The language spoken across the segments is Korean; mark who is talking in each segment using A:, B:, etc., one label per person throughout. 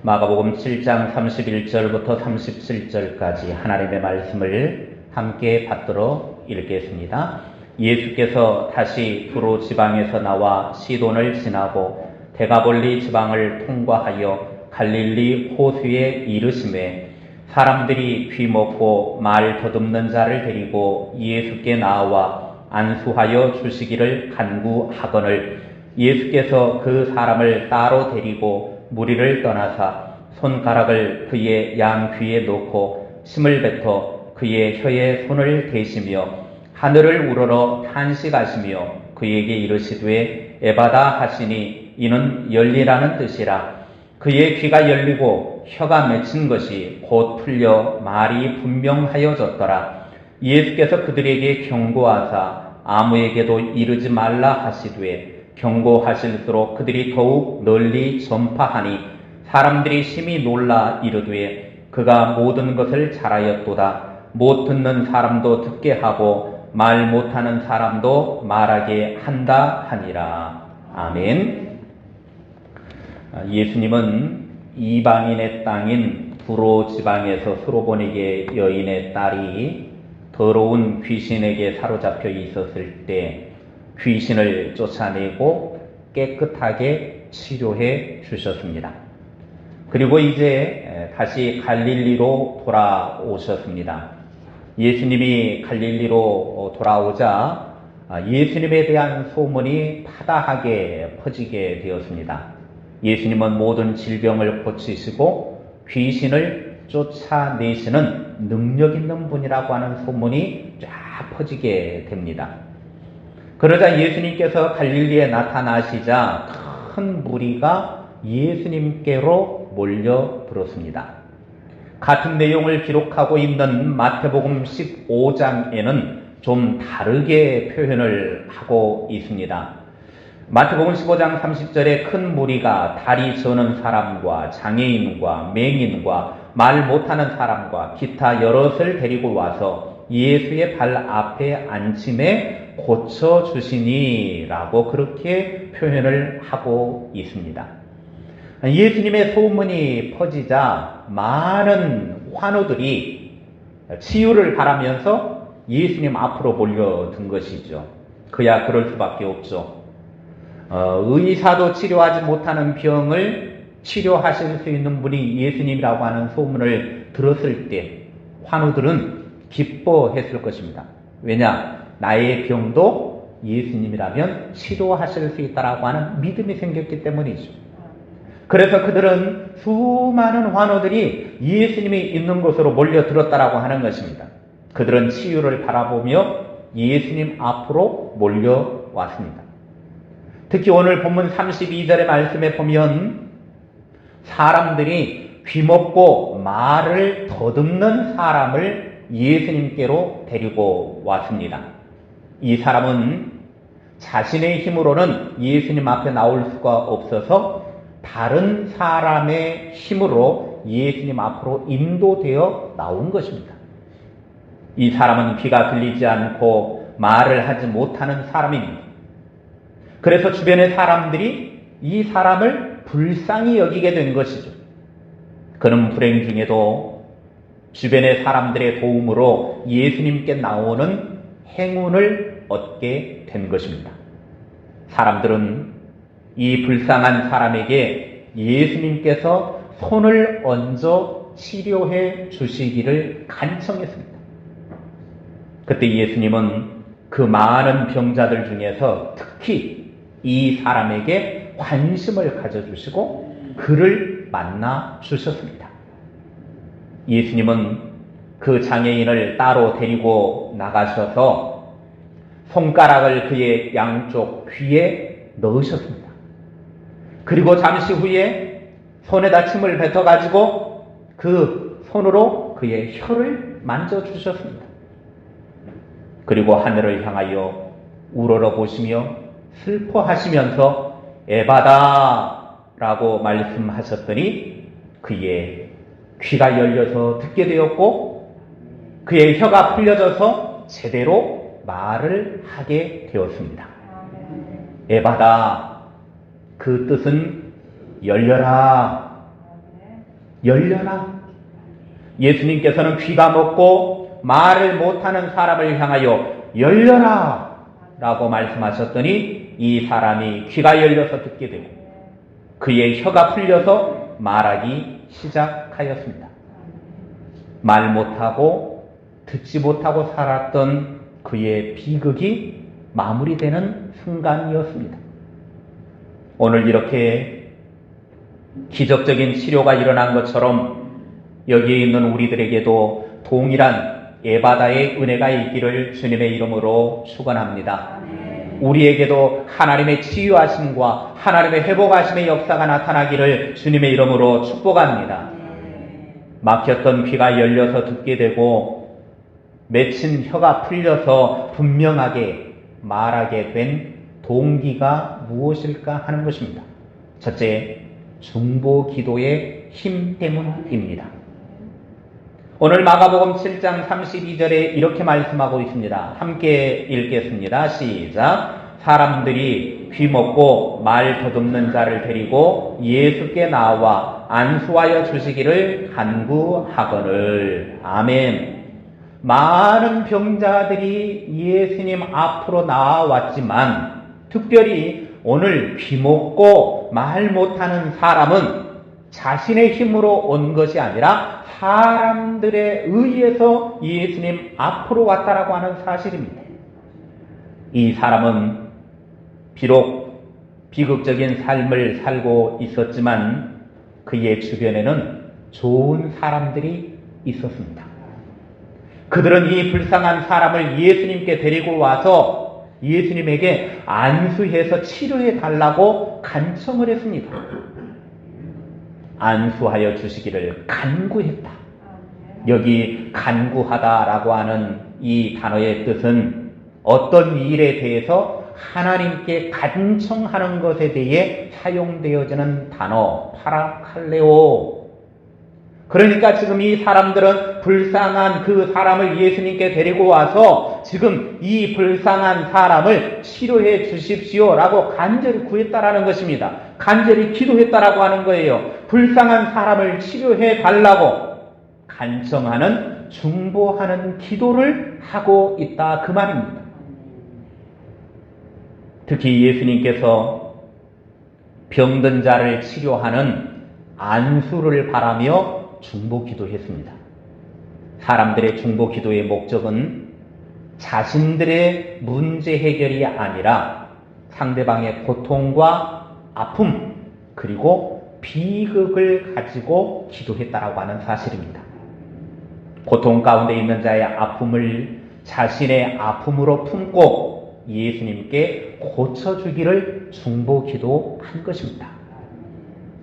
A: 마가복음 7장 31절부터 37절까지 하나님의 말씀을 함께 받들어 읽겠습니다. 예수께서 다시 두로 지방에서 나와 시돈을 지나고 데가볼리 지방을 통과하여 갈릴리 호수에 이르시매 사람들이 귀먹고 말 더듬는 자를 데리고 예수께 나와 안수하여 주시기를 간구하거늘 예수께서 그 사람을 따로 데리고 무리를 떠나사 손가락을 그의 양귀에 놓고 침을 뱉어 그의 혀에 손을 대시며 하늘을 우러러 탄식하시며 그에게 이르시되 에바다 하시니 이는 열리라는 뜻이라. 그의 귀가 열리고 혀가 맺힌 것이 곧 풀려 말이 분명하여졌더라. 예수께서 그들에게 경고하사 아무에게도 이르지 말라 하시되 경고하실수록 그들이 더욱 널리 전파하니 사람들이 심히 놀라 이르되 그가 모든 것을 잘하였도다. 못 듣는 사람도 듣게 하고 말 못하는 사람도 말하게 한다 하니라. 아멘. 예수님은 이방인의 땅인 두로 지방에서 수로보니게 여인의 딸이 더러운 귀신에게 사로잡혀 있었을 때 귀신을 쫓아내고 깨끗하게 치료해 주셨습니다. 그리고 이제 다시 갈릴리로 돌아오셨습니다. 예수님이 갈릴리로 돌아오자 예수님에 대한 소문이 파다하게 퍼지게 되었습니다. 예수님은 모든 질병을 고치시고 귀신을 쫓아내시는 능력 있는 분이라고 하는 소문이 쫙 퍼지게 됩니다. 그러자 예수님께서 갈릴리에 나타나시자 큰 무리가 예수님께로 몰려들었습니다. 같은 내용을 기록하고 있는 마태복음 15장에는 좀 다르게 표현을 하고 있습니다. 마태복음 15장 30절에 큰 무리가 다리 저는 사람과 장애인과 맹인과 말 못하는 사람과 기타 여럿을 데리고 와서 예수의 발 앞에 앉힘에 고쳐주시니 라고 그렇게 표현을 하고 있습니다. 예수님의 소문이 퍼지자 많은 환우들이 치유를 바라면서 예수님 앞으로 몰려든 것이죠. 그야 그럴 수밖에 없죠. 의사도 치료하지 못하는 병을 치료하실 수 있는 분이 예수님이라고 하는 소문을 들었을 때 환우들은 기뻐했을 것입니다. 왜냐? 나의 병도 예수님이라면 치료하실 수 있다라고 하는 믿음이 생겼기 때문이죠. 그래서 그들은 수많은 환우들이 예수님이 있는 곳으로 몰려들었다라고 하는 것입니다. 그들은 치유를 바라보며 예수님 앞으로 몰려왔습니다. 특히 오늘 본문 32절의 말씀에 보면 사람들이 귀먹고 말을 더듬는 사람을 예수님께로 데리고 왔습니다. 이 사람은 자신의 힘으로는 예수님 앞에 나올 수가 없어서 다른 사람의 힘으로 예수님 앞으로 인도되어 나온 것입니다. 이 사람은 귀가 들리지 않고 말을 하지 못하는 사람입니다. 그래서 주변의 사람들이 이 사람을 불쌍히 여기게 된 것이죠. 그는 불행 중에도 주변의 사람들의 도움으로 예수님께 나오는 행운을 얻게 된 것입니다. 사람들은 이 불쌍한 사람에게 예수님께서 손을 얹어 치료해 주시기를 간청했습니다. 그때 예수님은 그 많은 병자들 중에서 특히 이 사람에게 관심을 가져주시고 그를 만나 주셨습니다. 예수님은 그 장애인을 따로 데리고 나가셔서 손가락을 그의 양쪽 귀에 넣으셨습니다. 그리고 잠시 후에 손에다 침을 뱉어가지고 그 손으로 그의 혀를 만져주셨습니다. 그리고 하늘을 향하여 우러러 보시며 슬퍼하시면서 에바다 라고 말씀하셨더니 그의 귀가 열려서 듣게 되었고 그의 혀가 풀려져서 제대로 말을 하게 되었습니다. 에바다, 그 뜻은 열려라, 열려라. 예수님께서는 귀가 먹고 말을 못하는 사람을 향하여 열려라 라고 말씀하셨더니 이 사람이 귀가 열려서 듣게 되고 그의 혀가 풀려서 말하기 시작하였습니다. 말 못하고 듣지 못하고 살았던 그의 비극이 마무리되는 순간이었습니다. 오늘 이렇게 기적적인 치료가 일어난 것처럼 여기에 있는 우리들에게도 동일한 에바다의 은혜가 있기를 주님의 이름으로 축원합니다. 우리에게도 하나님의 치유하심과 하나님의 회복하심의 역사가 나타나기를 주님의 이름으로 축복합니다. 막혔던 귀가 열려서 듣게 되고 맺힌 혀가 풀려서 분명하게 말하게 된 동기가 무엇일까 하는 것입니다. 첫째, 중보 기도의 힘 때문입니다. 오늘 마가복음 7장 32절에 이렇게 말씀하고 있습니다. 함께 읽겠습니다. 시작. 사람들이 귀먹고 말 더듬는 자를 데리고 예수께 나와 안수하여 주시기를 간구하거늘. 아멘. 많은 병자들이 예수님 앞으로 나왔지만 특별히 오늘 귀먹고 말 못하는 사람은 자신의 힘으로 온 것이 아니라 사람들에 의해서 예수님 앞으로 왔다라고 하는 사실입니다. 이 사람은 비록 비극적인 삶을 살고 있었지만 그의 주변에는 좋은 사람들이 있었습니다. 그들은 이 불쌍한 사람을 예수님께 데리고 와서 예수님에게 안수해서 치료해 달라고 간청을 했습니다. 안수하여 주시기를 간구했다. 여기 간구하다라고 하는 이 단어의 뜻은 어떤 일에 대해서 하나님께 간청하는 것에 대해 사용되어지는 단어 파라칼레오. 그러니까 지금 이 사람들은 불쌍한 그 사람을 예수님께 데리고 와서 지금 이 불쌍한 사람을 치료해 주십시오 라고 간절히 구했다라는 것입니다. 간절히 기도했다라고 하는 거예요. 불쌍한 사람을 치료해 달라고 간청하는 중보하는 기도를 하고 있다 그 말입니다. 특히 예수님께서 병든 자를 치료하는 안수를 바라며 중보 기도했습니다. 사람들의 중보 기도의 목적은 자신들의 문제 해결이 아니라 상대방의 고통과 아픔 그리고 비극을 가지고 기도했다라고 하는 사실입니다. 고통 가운데 있는 자의 아픔을 자신의 아픔으로 품고 예수님께 고쳐주기를 중보 기도한 것입니다.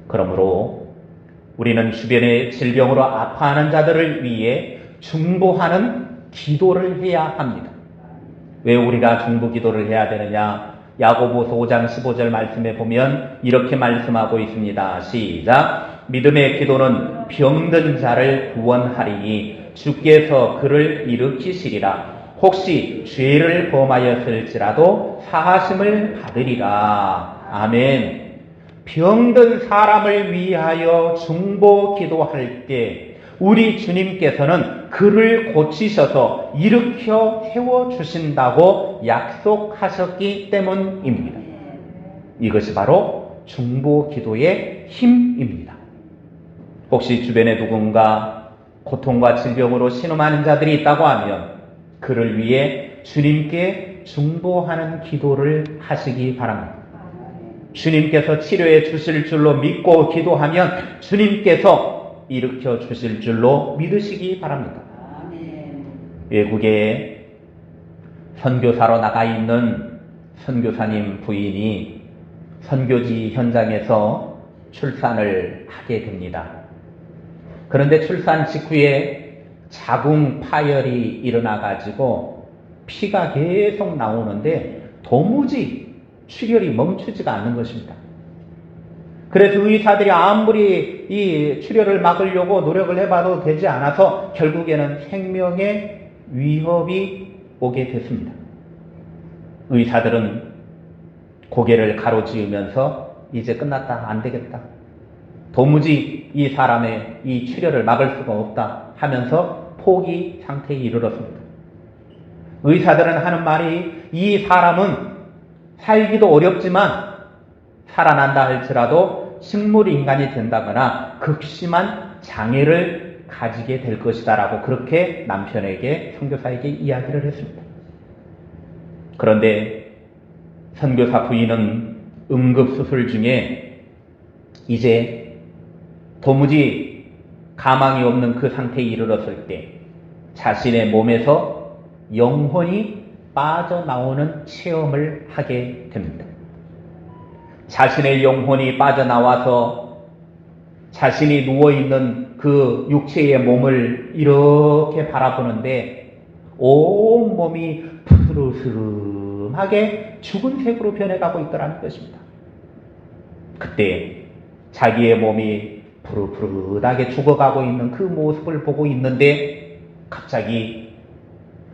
A: 그러므로 우리는 주변의 질병으로 아파하는 자들을 위해 중보하는 기도를 해야 합니다. 왜 우리가 중보 기도를 해야 되느냐? 야고보서 5장 15절 말씀에 보면 이렇게 말씀하고 있습니다. 시작. 믿음의 기도는 병든 자를 구원하리니 주께서 그를 일으키시리라. 혹시 죄를 범하였을지라도 사하심을 받으리라. 아멘. 병든 사람을 위하여 중보 기도할 때 우리 주님께서는 그를 고치셔서 일으켜 세워주신다고 약속하셨기 때문입니다. 이것이 바로 중보 기도의 힘입니다. 혹시 주변에 누군가 고통과 질병으로 신음하는 자들이 있다고 하면 그를 위해 주님께 중보하는 기도를 하시기 바랍니다. 주님께서 치료해 주실 줄로 믿고 기도하면 주님께서 일으켜 주실 줄로 믿으시기 바랍니다. 외국에 선교사로 나가 있는 선교사님 부인이 선교지 현장에서 출산을 하게 됩니다. 그런데 출산 직후에 자궁 파열이 일어나가지고 피가 계속 나오는데 도무지 출혈이 멈추지가 않는 것입니다. 그래서 의사들이 아무리 이 출혈을 막으려고 노력을 해봐도 되지 않아서 결국에는 생명의 위협이 오게 됐습니다. 의사들은 고개를 가로지으면서 이제 끝났다, 안 되겠다. 도무지 이 사람의 이 출혈을 막을 수가 없다 하면서 포기 상태에 이르렀습니다. 의사들은 하는 말이 이 사람은 살기도 어렵지만 살아난다 할지라도 식물 인간이 된다거나 극심한 장애를 가지게 될 것이다 라고 그렇게 남편에게, 선교사에게 이야기를 했습니다. 그런데 선교사 부인은 응급수술 중에 이제 도무지 가망이 없는 그 상태에 이르렀을 때 자신의 몸에서 영혼이 빠져나오는 체험을 하게 됩니다. 자신의 영혼이 빠져나와서 자신이 누워있는 그 육체의 몸을 이렇게 바라보는데 온몸이 푸르스름하게 죽은 색으로 변해가고 있더라는 것입니다. 그때 자기의 몸이 푸릇푸릇하게 죽어가고 있는 그 모습을 보고 있는데 갑자기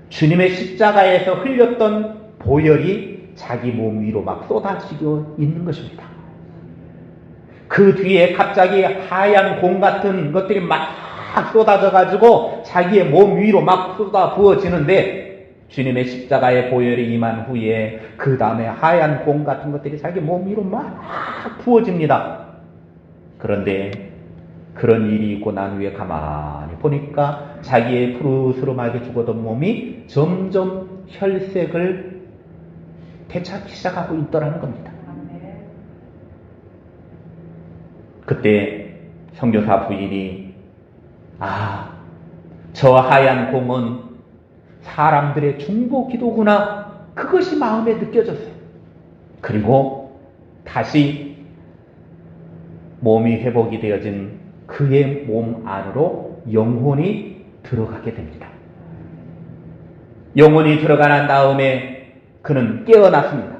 A: 주님의 십자가에서 흘렸던 보혈이 자기 몸 위로 막 쏟아지고 있는 것입니다. 그 뒤에 갑자기 하얀 공 같은 것들이 막 쏟아져가지고 자기의 몸 위로 막 쏟아 부어지는데 주님의 십자가의 보혈이 임한 후에 그 다음에 하얀 공 같은 것들이 자기 몸 위로 막 부어집니다. 그런데 그런 일이 있고 난 후에 가만히 보니까 자기의 푸르스름하게 죽어던 몸이 점점 혈색을 되찾기 시작하고 있더라는 겁니다. 그때 선교사 부인이 저 하얀 공은 사람들의 중보 기도구나, 그것이 마음에 느껴졌어요. 그리고 다시 몸이 회복이 되어진 그의 몸 안으로 영혼이 들어가게 됩니다. 영혼이 들어가 난 다음에 그는 깨어났습니다.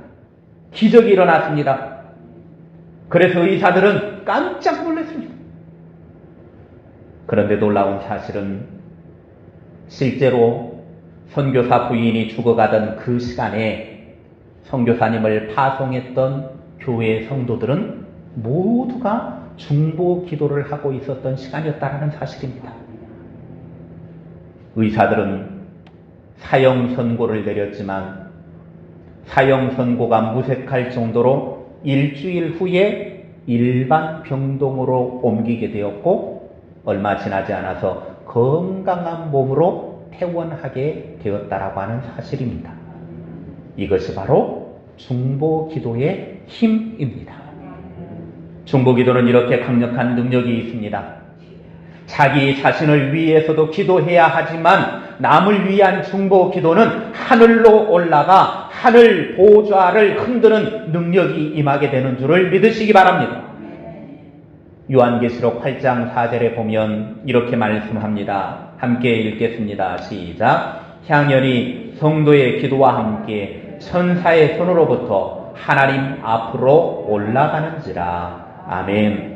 A: 기적이 일어났습니다. 그래서 의사들은 깜짝 놀랐습니다. 그런데 놀라운 사실은 실제로 선교사 부인이 죽어가던 그 시간에 선교사님을 파송했던 교회 성도들은 모두가 중보 기도를 하고 있었던 시간이었다는 사실입니다. 의사들은 사형 선고를 내렸지만 사형 선고가 무색할 정도로 일주일 후에 일반 병동으로 옮기게 되었고 얼마 지나지 않아서 건강한 몸으로 퇴원하게 되었다라고 하는 사실입니다. 이것이 바로 중보 기도의 힘입니다. 중보 기도는 이렇게 강력한 능력이 있습니다. 자기 자신을 위해서도 기도해야 하지만 남을 위한 중보 기도는 하늘로 올라가 하늘 보좌를 흔드는 능력이 임하게 되는 줄을 믿으시기 바랍니다. 요한계시록 8장 4절에 보면 이렇게 말씀합니다. 함께 읽겠습니다. 시작. 향연이 성도의 기도와 함께 천사의 손으로부터 하나님 앞으로 올라가는지라. 아멘.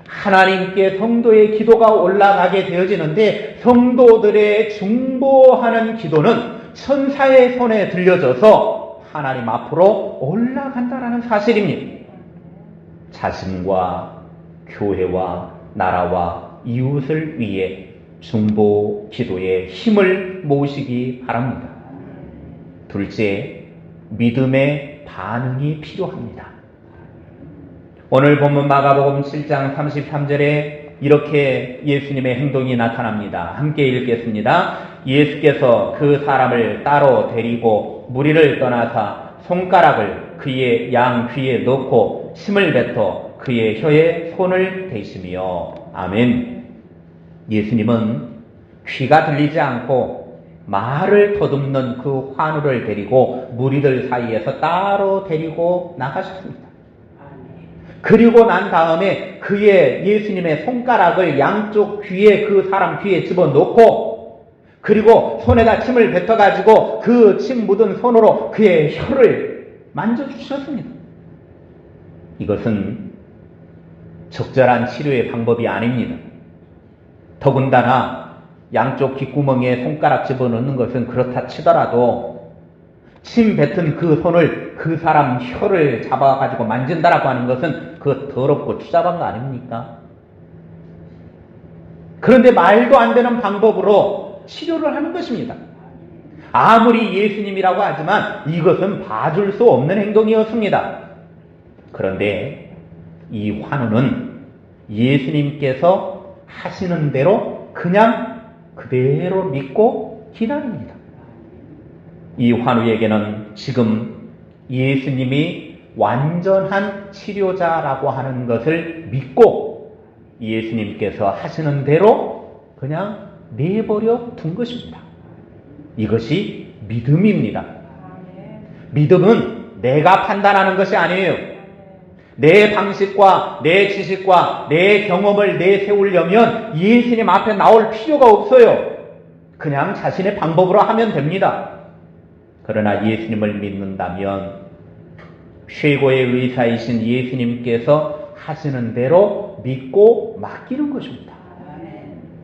A: 하나님께 성도의 기도가 올라가게 되어지는데 성도들의 중보하는 기도는 천사의 손에 들려져서 하나님 앞으로 올라간다라는 사실입니다. 자신과 교회와 나라와 이웃을 위해 중보 기도의 힘을 모으시기 바랍니다. 둘째, 믿음의 반응이 필요합니다. 오늘 본문 마가복음 7장 33절에 이렇게 예수님의 행동이 나타납니다. 함께 읽겠습니다. 예수께서 그 사람을 따로 데리고 무리를 떠나사 손가락을 그의 양 귀에 넣고 침을 뱉어 그의 혀에 손을 대시며. 아멘. 예수님은 귀가 들리지 않고 말을 더듬는 그 환우를 데리고 무리들 사이에서 따로 데리고 나가셨습니다. 그리고 난 다음에 그의 예수님의 손가락을 양쪽 귀에 그 사람 귀에 집어넣고 그리고 손에다 침을 뱉어가지고 그 침 묻은 손으로 그의 혀를 만져주셨습니다. 이것은 적절한 치료의 방법이 아닙니다. 더군다나 양쪽 귓구멍에 손가락 집어넣는 것은 그렇다 치더라도 침 뱉은 그 손을 그 사람 혀를 잡아가지고 만진다라고 하는 것은 그 더럽고 추잡한 거 아닙니까? 그런데 말도 안 되는 방법으로 치료를 하는 것입니다. 아무리 예수님이라고 하지만 이것은 봐줄 수 없는 행동이었습니다. 그런데 이 환우는 예수님께서 하시는 대로 그냥 그대로 믿고 기다립니다. 이 환우에게는 지금 예수님이 완전한 치료자라고 하는 것을 믿고 예수님께서 하시는 대로 그냥 내버려 둔 것입니다. 이것이 믿음입니다. 믿음은 내가 판단하는 것이 아니에요. 내 방식과 내 지식과 내 경험을 내세우려면 예수님 앞에 나올 필요가 없어요. 그냥 자신의 방법으로 하면 됩니다. 그러나 예수님을 믿는다면 최고의 의사이신 예수님께서 하시는 대로 믿고 맡기는 것입니다.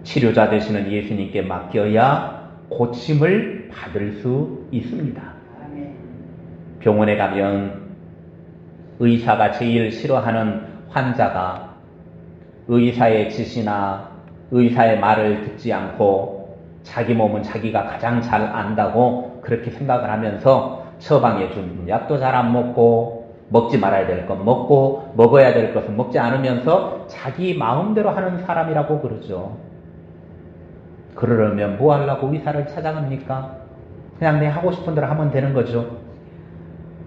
A: 치료자 되시는 예수님께 맡겨야 고침을 받을 수 있습니다. 병원에 가면 의사가 제일 싫어하는 환자가 의사의 지시나 의사의 말을 듣지 않고 자기 몸은 자기가 가장 잘 안다고 그렇게 생각을 하면서 처방해 준 약도 잘 안 먹고 먹지 말아야 될 건 먹고 먹어야 될 것은 먹지 않으면서 자기 마음대로 하는 사람이라고 그러죠. 그러려면 뭐 하려고 의사를 찾아갑니까? 그냥 내 하고 싶은 대로 하면 되는 거죠.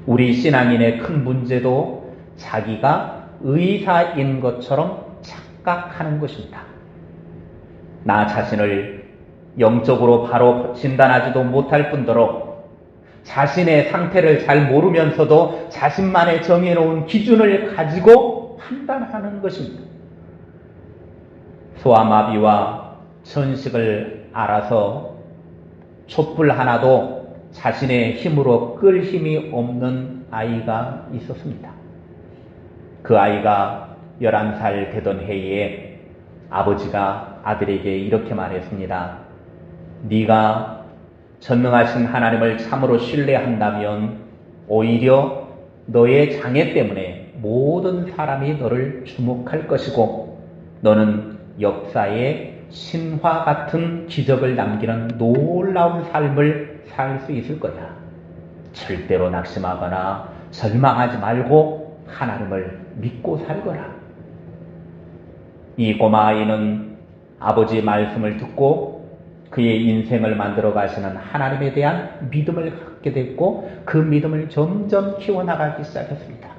A: 우리 신앙인의 큰 문제도 자기가 의사인 것처럼 착각하는 것입니다. 나 자신을 영적으로 바로 진단하지도 못할 뿐더러 자신의 상태를 잘 모르면서도 자신만의 정해놓은 기준을 가지고 판단하는 것입니다. 소아마비와 천식을 알아서 촛불 하나도 자신의 힘으로 끌 힘이 없는 아이가 있었습니다. 그 아이가 11살 되던 해에 아버지가 아들에게 이렇게 말했습니다. 네가 전능하신 하나님을 참으로 신뢰한다면 오히려 너의 장애 때문에 모든 사람이 너를 주목할 것이고 너는 역사에 신화 같은 기적을 남기는 놀라운 삶을 살 수 있을 거야. 절대로 낙심하거나 절망하지 말고 하나님을 믿고 살거라. 이 꼬마 아이는 아버지의 말씀을 듣고 그의 인생을 만들어 가시는 하나님에 대한 믿음을 갖게 됐고 그 믿음을 점점 키워나가기 시작했습니다.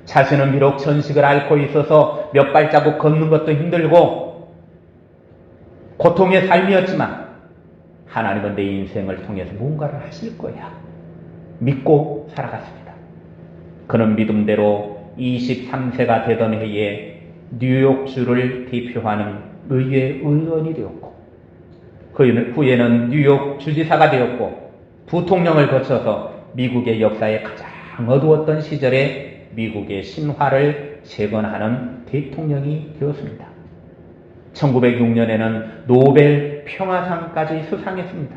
A: 자신은 비록 천식을 앓고 있어서 몇 발자국 걷는 것도 힘들고 고통의 삶이었지만 하나님은 내 인생을 통해서 뭔가를 하실 거야. 믿고 살아갔습니다. 그는 믿음대로 23세가 되던 해에 뉴욕주를 대표하는 의회 의원이 되었고 그 후에는 뉴욕 주지사가 되었고 부통령을 거쳐서 미국의 역사에 가장 어두웠던 시절에 미국의 신화를 재건하는 대통령이 되었습니다. 1906년에는 노벨 평화상까지 수상했습니다.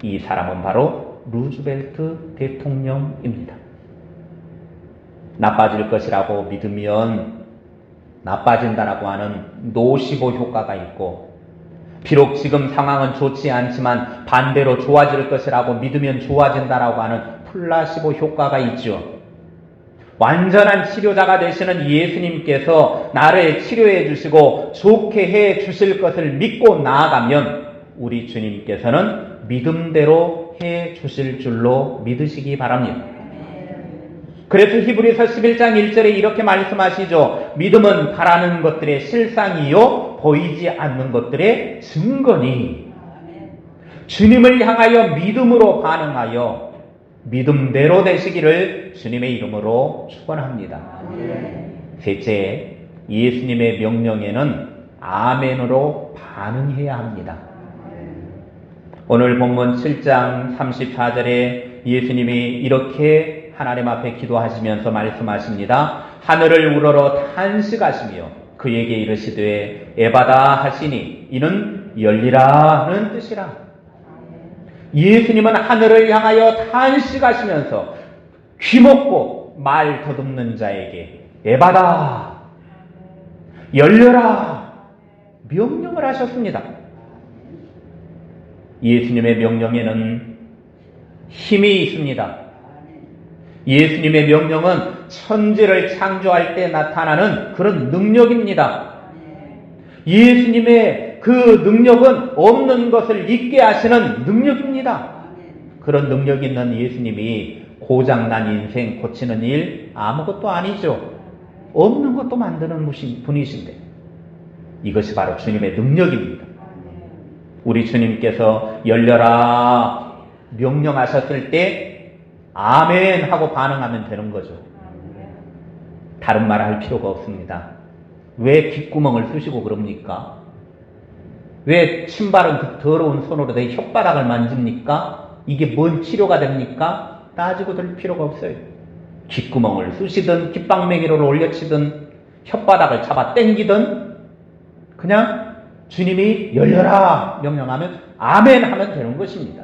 A: 이 사람은 바로 루즈벨트 대통령입니다. 나빠질 것이라고 믿으면 나빠진다라고 하는 노시보 효과가 있고 비록 지금 상황은 좋지 않지만 반대로 좋아질 것이라고 믿으면 좋아진다라고 하는 플라시보 효과가 있죠. 완전한 치료자가 되시는 예수님께서 나를 치료해 주시고 좋게 해 주실 것을 믿고 나아가면 우리 주님께서는 믿음대로 해 주실 줄로 믿으시기 바랍니다. 그래서 히브리서 11장 1절에 이렇게 말씀하시죠. 믿음은 바라는 것들의 실상이요 보이지 않는 것들의 증거니. 주님을 향하여 믿음으로 반응하여 믿음대로 되시기를 주님의 이름으로 축원합니다. 셋째, 예수님의 명령에는 아멘으로 반응해야 합니다. 오늘 본문 7장 34절에 예수님이 이렇게 하나님 앞에 기도하시면서 말씀하십니다. 하늘을 우러러 탄식하시며 그에게 이르시되 에바다 하시니 이는 열리라는 뜻이라. 예수님은 하늘을 향하여 탄식하시면서 귀먹고 말 더듬는 자에게 에바다 열려라 명령을 하셨습니다. 예수님의 명령에는 힘이 있습니다. 예수님의 명령은 천지를 창조할 때 나타나는 그런 능력입니다. 예수님의 그 능력은 없는 것을 있게 하시는 능력입니다. 그런 능력 있는 예수님이 고장난 인생 고치는 일 아무것도 아니죠. 없는 것도 만드는 분이신데 이것이 바로 주님의 능력입니다. 우리 주님께서 열려라 명령하셨을 때 아멘 하고 반응하면 되는 거죠. 다른 말 할 필요가 없습니다. 왜 귓구멍을 쑤시고 그럽니까? 왜 신발은 그 더러운 손으로 내 혓바닥을 만집니까? 이게 뭔 치료가 됩니까? 따지고 들 필요가 없어요. 귓구멍을 쑤시든 귓방맹이를 올려치든 혓바닥을 잡아 당기든 그냥 주님이 열려라 명령하면 아멘 하면 되는 것입니다.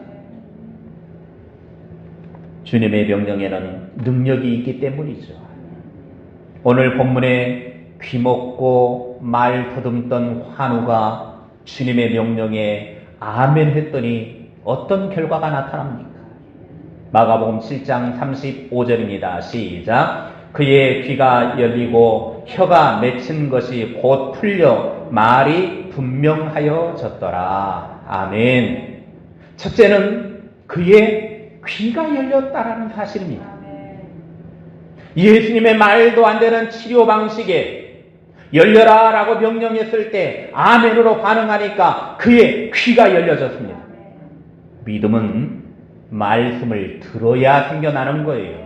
A: 주님의 명령에는 능력이 있기 때문이죠. 오늘 본문에 귀먹고 말 더듬던 환우가 주님의 명령에 아멘 했더니 어떤 결과가 나타납니까? 마가복음 7장 35절입니다. 시작. 그의 귀가 열리고 혀가 맺힌 것이 곧 풀려 말이 분명하여졌더라. 아멘. 첫째는 그의 귀가 열렸다라는 사실입니다. 예수님의 말도 안 되는 치료 방식에 열려라 라고 명령했을 때 아멘으로 반응하니까 그의 귀가 열려졌습니다. 믿음은 말씀을 들어야 생겨나는 거예요.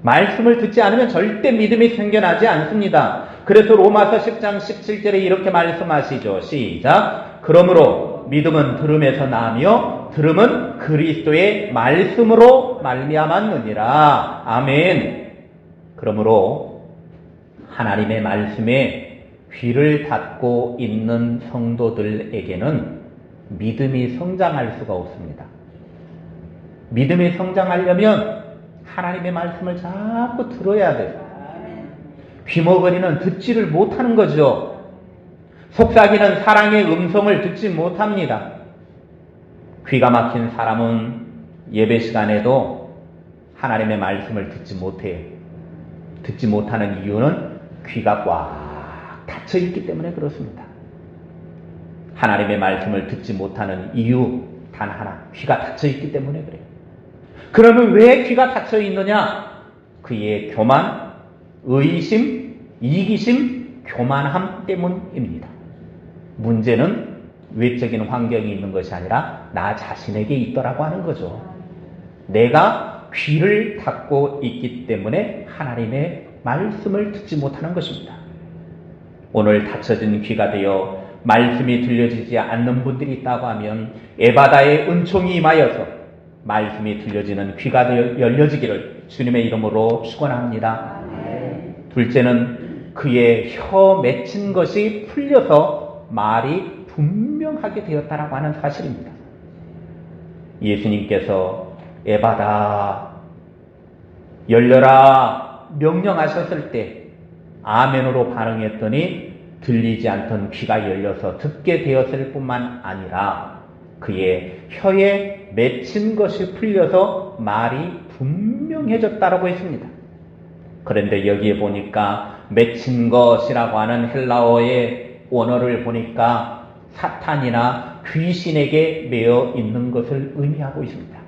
A: 말씀을 듣지 않으면 절대 믿음이 생겨나지 않습니다. 그래서 로마서 10장 17절에 이렇게 말씀하시죠. 시작. 그러므로 믿음은 들음에서 나며 들음은 그리스도의 말씀으로 말미암았느니라. 아멘. 그러므로 하나님의 말씀에 귀를 닫고 있는 성도들에게는 믿음이 성장할 수가 없습니다. 믿음이 성장하려면 하나님의 말씀을 자꾸 들어야 돼요. 귀머거리는 듣지를 못하는 거죠. 속삭이는 사랑의 음성을 듣지 못합니다. 귀가 막힌 사람은 예배 시간에도 하나님의 말씀을 듣지 못해요. 듣지 못하는 이유는 귀가 꽉 닫혀 있기 때문에 그렇습니다. 하나님의 말씀을 듣지 못하는 이유 단 하나, 귀가 닫혀 있기 때문에 그래요. 그러면 왜 귀가 닫혀 있느냐? 그의 교만, 의심, 이기심, 교만함 때문입니다. 문제는 외적인 환경이 있는 것이 아니라 나 자신에게 있더라고 하는 거죠. 내가 귀를 닫고 있기 때문에 하나님의 말씀을 듣지 못하는 것입니다. 오늘 닫혀진 귀가 되어 말씀이 들려지지 않는 분들이 있다고 하면 에바다의 은총이 임하여서 말씀이 들려지는 귀가 되어 열려지기를 주님의 이름으로 축원합니다. 둘째는 그의 혀 맺힌 것이 풀려서 말이 분명하게 되었다라고 하는 사실입니다. 예수님께서 에바다 열려라 명령하셨을 때 아멘으로 반응했더니 들리지 않던 귀가 열려서 듣게 되었을 뿐만 아니라 그의 혀에 맺힌 것이 풀려서 말이 분명해졌다라고 했습니다. 그런데 여기에 보니까 맺힌 것이라고 하는 헬라어의 원어를 보니까 사탄이나 귀신에게 매여 있는 것을 의미하고 있습니다.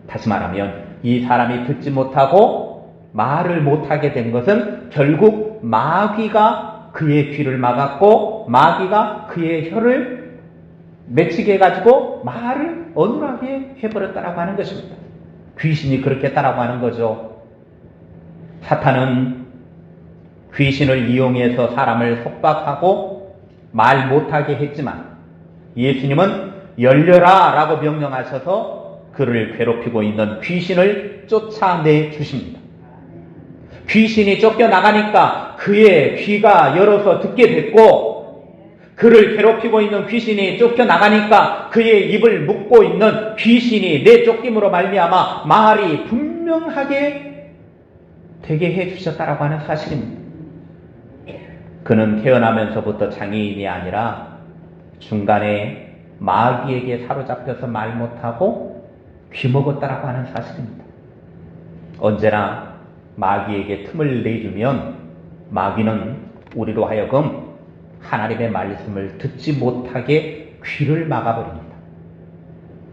A: 다시 말하면 이 사람이 듣지 못하고 말을 못하게 된 것은 결국 마귀가 그의 귀를 막았고 마귀가 그의 혀를 맺히게 해가지고 말을 어눌하게 해버렸다라고 하는 것입니다. 귀신이 그렇게 했다라고 하는 거죠. 사탄은 귀신을 이용해서 사람을 속박하고 말 못하게 했지만 예수님은 열려라 라고 명령하셔서 그를 괴롭히고 있는 귀신을 쫓아내 주십니다. 귀신이 쫓겨나가니까 그의 귀가 열어서 듣게 됐고 그를 괴롭히고 있는 귀신이 쫓겨나가니까 그의 입을 묶고 있는 귀신이 내쫓김으로 말미암아 말이 분명하게 되게 해주셨다라고 하는 사실입니다. 그는 태어나면서부터 장애인이 아니라 중간에 마귀에게 사로잡혀서 말 못하고 귀먹었다라고 하는 사실입니다. 언제나 마귀에게 틈을 내주면 마귀는 우리로 하여금 하나님의 말씀을 듣지 못하게 귀를 막아버립니다.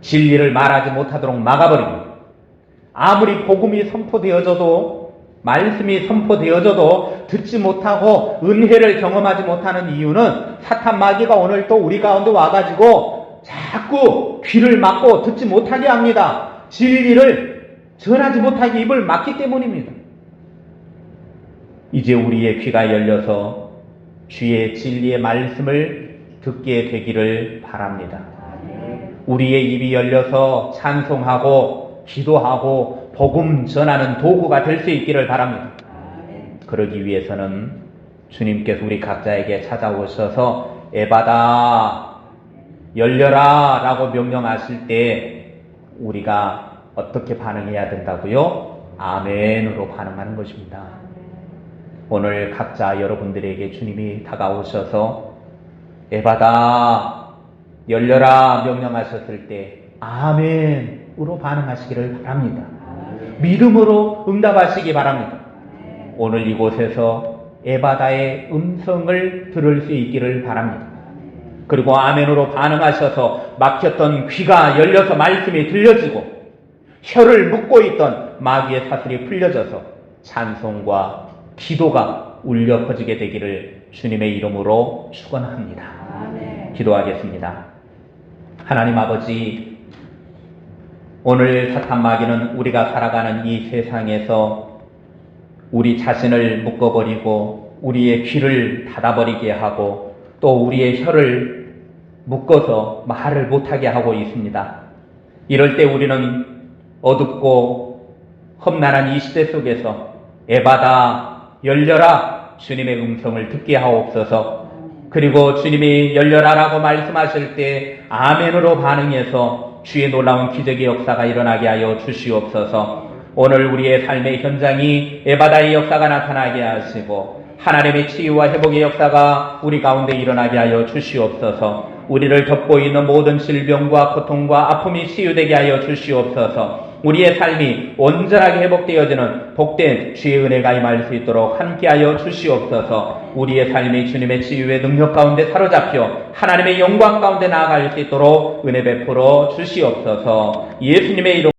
A: 진리를 말하지 못하도록 막아버립니다. 아무리 복음이 선포되어져도, 말씀이 선포되어져도 듣지 못하고 은혜를 경험하지 못하는 이유는 사탄 마귀가 오늘 또 우리 가운데 와가지고 자꾸 귀를 막고 듣지 못하게 합니다. 진리를 전하지 못하게 입을 막기 때문입니다. 이제 우리의 귀가 열려서 주의 진리의 말씀을 듣게 되기를 바랍니다. 우리의 입이 열려서 찬송하고 기도하고 복음 전하는 도구가 될 수 있기를 바랍니다. 그러기 위해서는 주님께서 우리 각자에게 찾아오셔서 에바다 열려라 라고 명령하실 때 우리가 어떻게 반응해야 된다고요? 아멘으로 반응하는 것입니다. 오늘 각자 여러분들에게 주님이 다가오셔서 에바다 열려라 명령하셨을 때 아멘으로 반응하시기를 바랍니다. 믿음으로 응답하시기 바랍니다. 오늘 이곳에서 에바다의 음성을 들을 수 있기를 바랍니다. 그리고 아멘으로 반응하셔서 막혔던 귀가 열려서 말씀이 들려지고 혀를 묶고 있던 마귀의 사슬이 풀려져서 찬송과 기도가 울려 퍼지게 되기를 주님의 이름으로 축원합니다. 기도하겠습니다. 하나님 아버지, 오늘 사탄 마귀는 우리가 살아가는 이 세상에서 우리 자신을 묶어버리고 우리의 귀를 닫아버리게 하고 또 우리의 혀를 묶어서 말을 못하게 하고 있습니다. 이럴 때 우리는 어둡고 험난한 이 시대 속에서 에바다 열려라 주님의 음성을 듣게 하옵소서. 그리고 주님이 열려라라고 말씀하실 때 아멘으로 반응해서 주의 놀라운 기적의 역사가 일어나게 하여 주시옵소서. 오늘 우리의 삶의 현장이 에바다의 역사가 나타나게 하시고 하나님의 치유와 회복의 역사가 우리 가운데 일어나게 하여 주시옵소서. 우리를 덮고 있는 모든 질병과 고통과 아픔이 치유되게 하여 주시옵소서. 우리의 삶이 온전하게 회복되어지는 복된 주의 은혜가 임할 수 있도록 함께하여 주시옵소서. 우리의 삶이 주님의 치유의 능력 가운데 사로잡혀 하나님의 영광 가운데 나아갈 수 있도록 은혜 베풀어 주시옵소서. 예수님의 이름